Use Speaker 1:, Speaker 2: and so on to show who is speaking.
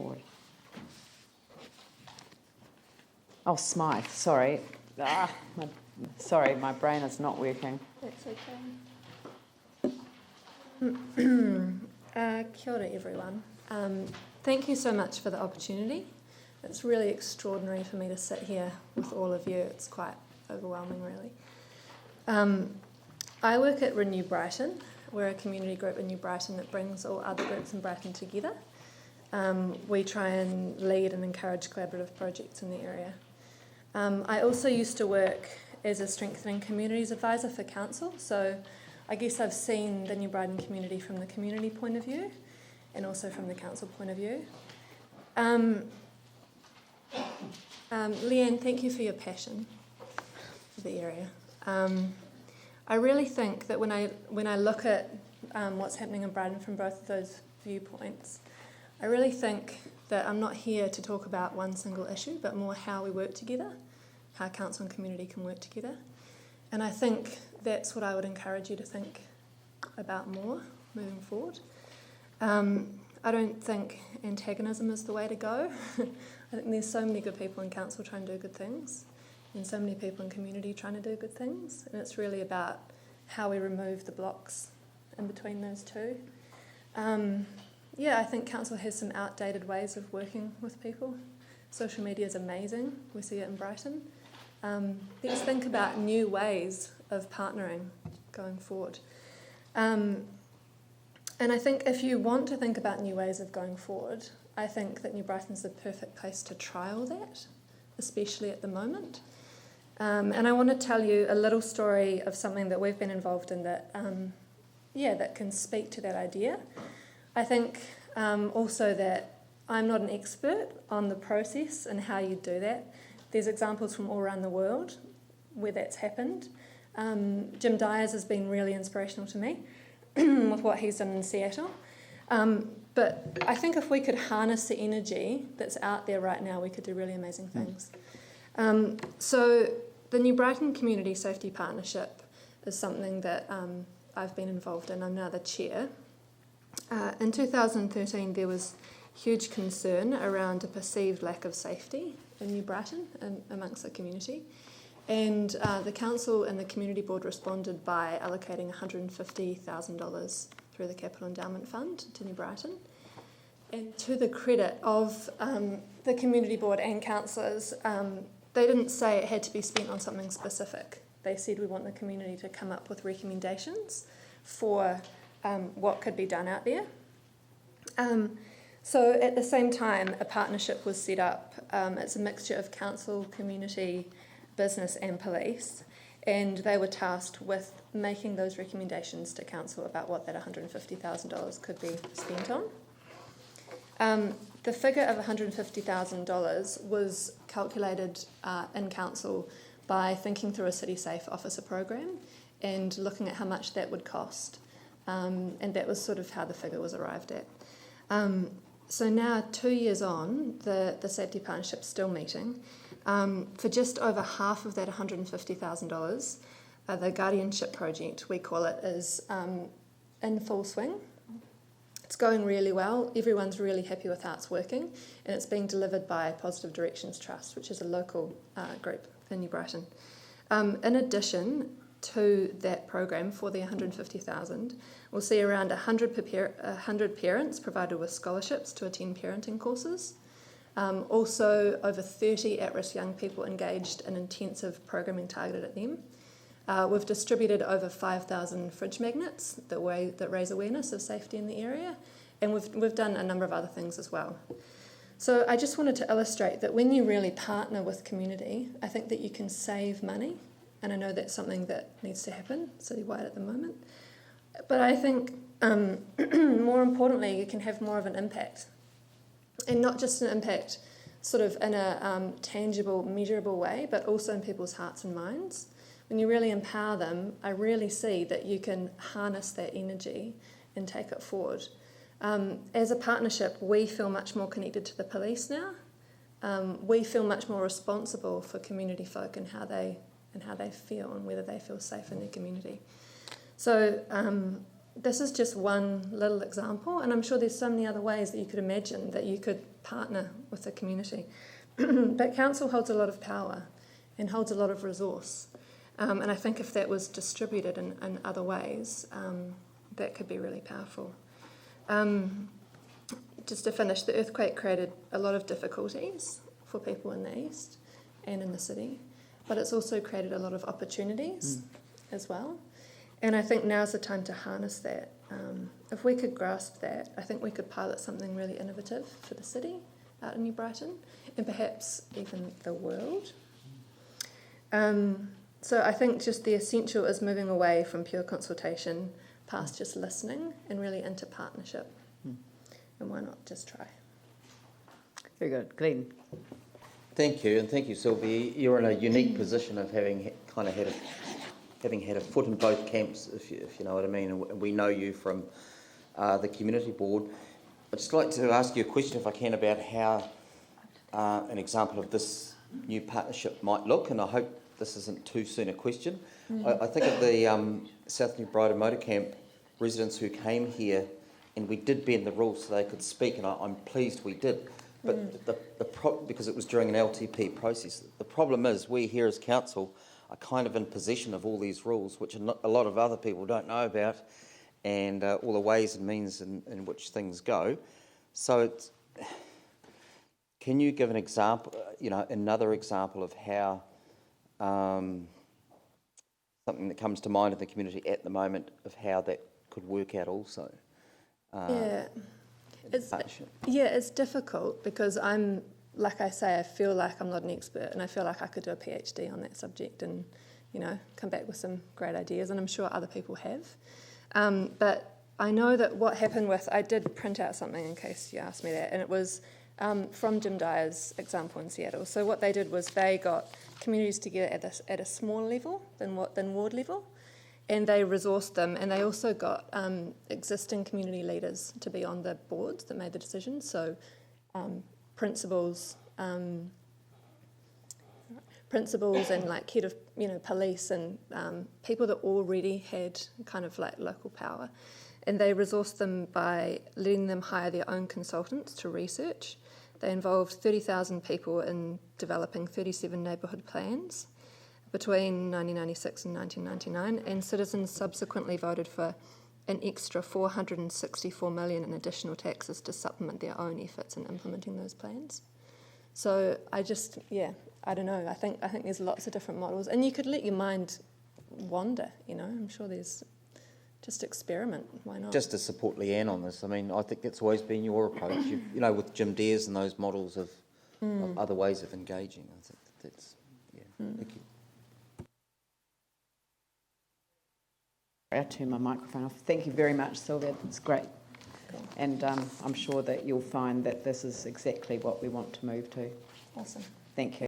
Speaker 1: forward. Oh, Smythe, sorry. Sorry, my brain is not working.
Speaker 2: That's okay. Kia ora, everyone. Thank you so much for the opportunity. It's really extraordinary for me to sit here with all of you. It's quite overwhelming, really. I work at Renew Brighton. We're a community group in New Brighton that brings all other groups in Brighton together. We try and lead and encourage collaborative projects in the area. I also used to work as a Strengthening Communities Advisor for Council, so I guess I've seen the New Brighton community from the community point of view and also from the council point of view. Leanne, thank you for your passion for the area. I really think that when I look at what's happening in Brighton from both of those viewpoints, I really think that I'm not here to talk about one single issue, but more how we work together, how council and community can work together. And I think that's what I would encourage you to think about more moving forward. I don't think antagonism is the way to go. I think there's so many good people in council trying to do good things, and so many people in community trying to do good things, and it's really about how we remove the blocks in between those two. I think council has some outdated ways of working with people. Social media is amazing. We see it in Brighton. Let's think about new ways of partnering going forward. And I think if you want to think about new ways of going forward, I think that New Brighton's the perfect place to trial that, especially at the moment. And I want to tell you a little story of something that we've been involved in that, that can speak to that idea. I think also that I'm not an expert on the process and how you do that. There's examples from all around the world where that's happened. Jim Dyers has been really inspirational to me with what he's done in Seattle. But I think if we could harness the energy that's out there right now, we could do really amazing things. So the New Brighton Community Safety Partnership is something that I've been involved in. I'm now the chair. In 2013, there was huge concern around a perceived lack of safety in New Brighton and amongst the community. And the council and the community board responded by allocating $150,000 through the Capital Endowment Fund to New Brighton. And to the credit of the community board and councillors, they didn't say it had to be spent on something specific. They said we want the community to come up with recommendations for what could be done out there. So at the same time, a partnership was set up. It's a mixture of council, community, business and police, and they were tasked with making those recommendations to council about what that $150,000 could be spent on. The figure of $150,000 was calculated in council by thinking through a City Safe officer program and looking at how much that would cost. And that was sort of how the figure was arrived at. So now, 2 years on, the safety partnership's still meeting. For just over half of that $150,000, the guardianship project, we call it, is in full swing. It's going really well. Everyone's really happy with how it's working, and it's being delivered by Positive Directions Trust, which is a local group in New Brighton. In addition to that program for the $150,000, we'll see around 100 parents provided with scholarships to attend parenting courses. Also, over 30 at-risk young people engaged in intensive programming targeted at them. We've distributed over 5,000 fridge magnets that raise awareness of safety in the area, and we've done a number of other things as well. So I just wanted to illustrate that when you really partner with community, I think that you can save money, and I know that's something that needs to happen citywide at the moment. But I think more importantly, you can have more of an impact. And not just an impact sort of in a tangible, measurable way, but also in people's hearts and minds. When you really empower them, I really see that you can harness that energy and take it forward. As a partnership, we feel much more connected to the police now. We feel much more responsible for community folk and how they feel and whether they feel safe in their community. So this is just one little example, and I'm sure there's so many other ways that you could imagine that you could partner with the community. But council holds a lot of power and holds a lot of resource. And I think if that was distributed in other ways, that could be really powerful. Just to finish, the earthquake created a lot of difficulties for people in the east and in the city, but it's also created a lot of opportunities as well. And I think now's the time to harness that. If we could grasp that, I think we could pilot something really innovative for the city out in New Brighton, and perhaps even the world. So I think just the essential is moving away from pure consultation, past just listening, and really into partnership. And why not just try?
Speaker 1: Very good. Glenn?
Speaker 3: Thank you, and thank you, Sylvie. You're in a unique position of having had a foot in both camps, if you know what I mean. And we know you from the community board. I'd just like to ask you a question, if I can, about how an example of this new partnership might look, and I hope this isn't too soon a question. I think of the South New Brighton Motor Camp residents who came here, and we did bend the rules so they could speak, and I'm pleased we did. But because it was during an LTP process. The problem is we here as council are kind of in possession of all these rules, which a lot of other people don't know about, and all the ways and means in which things go. So can you give an example, another example of how something that comes to mind in the community at the moment of how that could work out also?
Speaker 2: It's difficult because like I say, I feel like I'm not an expert, and I feel like I could do a PhD on that subject and, come back with some great ideas, and I'm sure other people have. But I know that what happened I did print out something in case you asked me that, and it was from Jim Dyer's example in Seattle. So what they did was they got communities together at a smaller level than ward level, and they resourced them, and they also got existing community leaders to be on the boards that made the decisions. So principals and like head of police and people that already had kind of like local power, and they resourced them by letting them hire their own consultants to research. They involved 30,000 people in developing 37 neighbourhood plans between 1996 and 1999, and citizens subsequently voted for an extra $464 million in additional taxes to supplement their own efforts in implementing those plans. So I don't know. I think there's lots of different models, and you could let your mind wander. I'm sure there's just experiment. Why not? Just
Speaker 3: to support Leanne on this, I mean, I think that's always been your approach. With Jim Dares and those models of other ways of engaging. I think that's Thank you.
Speaker 1: I'll turn my microphone off. Thank you very much, Sylvia. It's great.
Speaker 2: Cool.
Speaker 1: And I'm sure that you'll find that this is exactly what we want to move to.
Speaker 2: Awesome.
Speaker 1: Thank you.